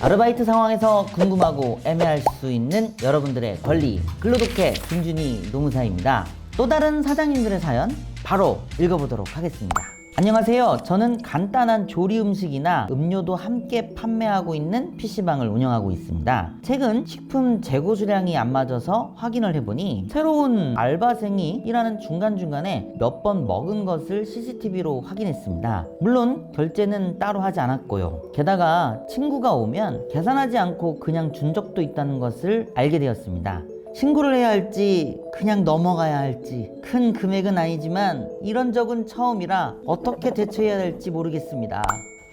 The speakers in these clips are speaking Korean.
아르바이트 상황에서 궁금하고 애매할 수 있는 여러분들의 권리, 근로독해 김준희 노무사입니다. 또 다른 사장님들의 사연 바로 읽어보도록 하겠습니다. 안녕하세요. 저는 간단한 조리 음식이나 음료도 함께 판매하고 있는 PC방을 운영하고 있습니다. 최근 식품 재고 수량이 안 맞아서 확인을 해보니 새로운 알바생이 일하는 중간중간에 몇 번 먹은 것을 CCTV로 확인했습니다. 물론 결제는 따로 하지 않았고요. 게다가 친구가 오면 계산하지 않고 그냥 준 적도 있다는 것을 알게 되었습니다. 신고를 해야 할지 그냥 넘어가야 할지 큰 금액은 아니지만 이런 적은 처음이라 어떻게 대처해야 될지 모르겠습니다.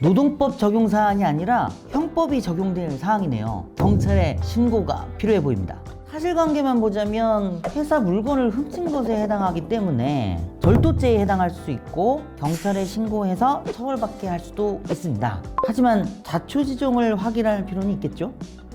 노동법 적용 사항이 아니라 형법이 적용될 사항이네요. 경찰에 신고가 필요해 보입니다. 사실관계만 보자면 회사 물건을 훔친 것에 해당하기 때문에 절도죄에 해당할 수 있고 경찰에 신고해서 처벌받게 할 수도 있습니다. 하지만 자초지종을 확인할 필요는 있겠죠?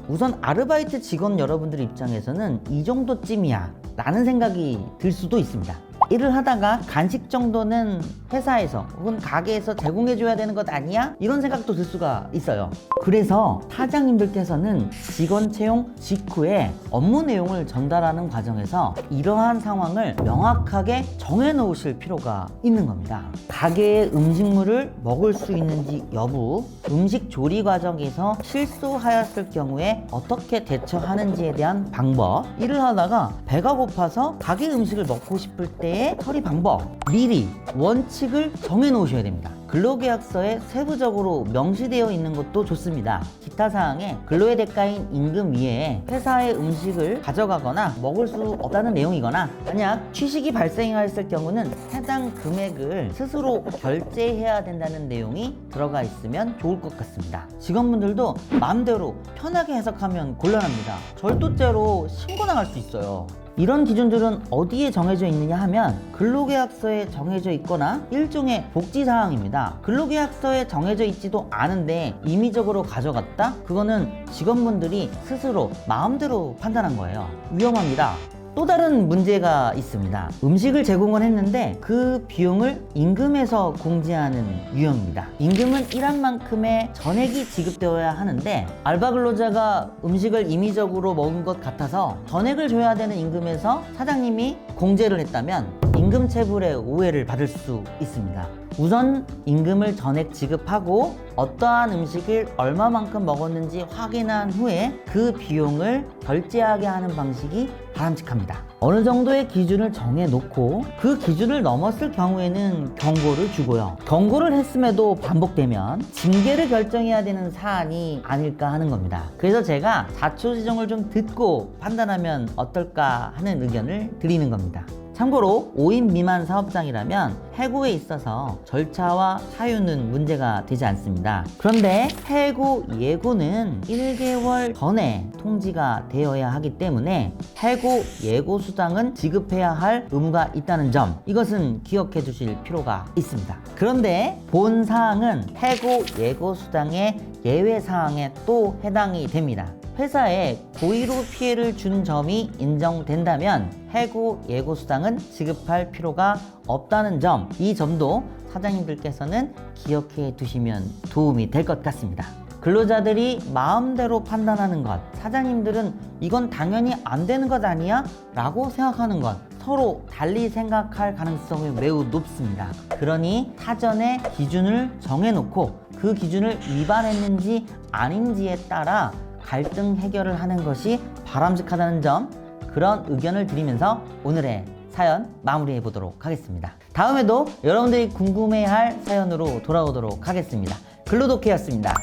우선 아르바이트 직원 여러분들 입장에서는 이 정도쯤이야 라는 생각이 들 수도 있습니다. 일을 하다가 간식 정도는 회사에서 혹은 가게에서 제공해줘야 되는 것 아니야? 이런 생각도 들 수가 있어요. 그래서 사장님들께서는 직원 채용 직후에 업무 내용을 전달하는 과정에서 이러한 상황을 명확하게 정해놓으실 필요가 있는 겁니다. 가게의 음식물을 먹을 수 있는지 여부, 음식 조리 과정에서 실수하였을 경우에 어떻게 대처하는지에 대한 방법, 일을 하다가 배가 고파서 가게 음식을 먹고 싶을 때의 처리 방법, 미리 원칙을 정해 놓으셔야 됩니다. 근로계약서에 세부적으로 명시되어 있는 것도 좋습니다. 기타 사항에 근로의 대가인 임금 이외에 회사의 음식을 가져가거나 먹을 수 없다는 내용이거나 만약 취식이 발생하였을 경우는 해당 금액을 스스로 결제해야 된다는 내용이 들어가 있으면 좋을 것 같습니다. 직원분들도 마음대로 편하게 해석하면 곤란합니다. 절도죄로 신고 나갈 수 있어요. 이런 기준들은 어디에 정해져 있느냐 하면 근로계약서에 정해져 있거나 일종의 복지사항입니다. 근로계약서에 정해져 있지도 않은데 임의적으로 가져갔다? 그거는 직원분들이 스스로 마음대로 판단한 거예요. 위험합니다. 또 다른 문제가 있습니다. 음식을 제공을 했는데 그 비용을 임금에서 공제하는 유형입니다. 임금은 일한 만큼의 전액이 지급되어야 하는데 알바 근로자가 음식을 임의적으로 먹은 것 같아서 전액을 줘야 되는 임금에서 사장님이 공제를 했다면 임금 체불의 오해를 받을 수 있습니다. 우선 임금을 전액 지급하고 어떠한 음식을 얼마만큼 먹었는지 확인한 후에 그 비용을 결제하게 하는 방식이 바람직합니다. 어느 정도의 기준을 정해놓고 그 기준을 넘었을 경우에는 경고를 주고요. 경고를 했음에도 반복되면 징계를 결정해야 되는 사안이 아닐까 하는 겁니다. 그래서 제가 자초지종을 좀 듣고 판단하면 어떨까 하는 의견을 드리는 겁니다. 참고로 5인 미만 사업장이라면 해고에 있어서 절차와 사유는 문제가 되지 않습니다. 그런데 해고 예고는 1개월 전에 통지가 되어야 하기 때문에 해고 예고 수당은 지급해야 할 의무가 있다는 점, 이것은 기억해 주실 필요가 있습니다. 그런데 본 사항은 해고 예고 수당의 예외 사항에 또 해당이 됩니다. 회사에 고의로 피해를 준 점이 인정된다면 해고 예고 수당은 지급할 필요가 없다는 점, 이 점도 사장님들께서는 기억해 두시면 도움이 될 것 같습니다. 근로자들이 마음대로 판단하는 것, 사장님들은 이건 당연히 안 되는 것 아니야? 라고 생각하는 것, 서로 달리 생각할 가능성이 매우 높습니다. 그러니 사전에 기준을 정해놓고 그 기준을 위반했는지 아닌지에 따라 갈등 해결을 하는 것이 바람직하다는 점, 그런 의견을 드리면서 오늘의 사연 마무리해 보도록 하겠습니다. 다음에도 여러분들이 궁금해할 사연으로 돌아오도록 하겠습니다. 근로독해였습니다.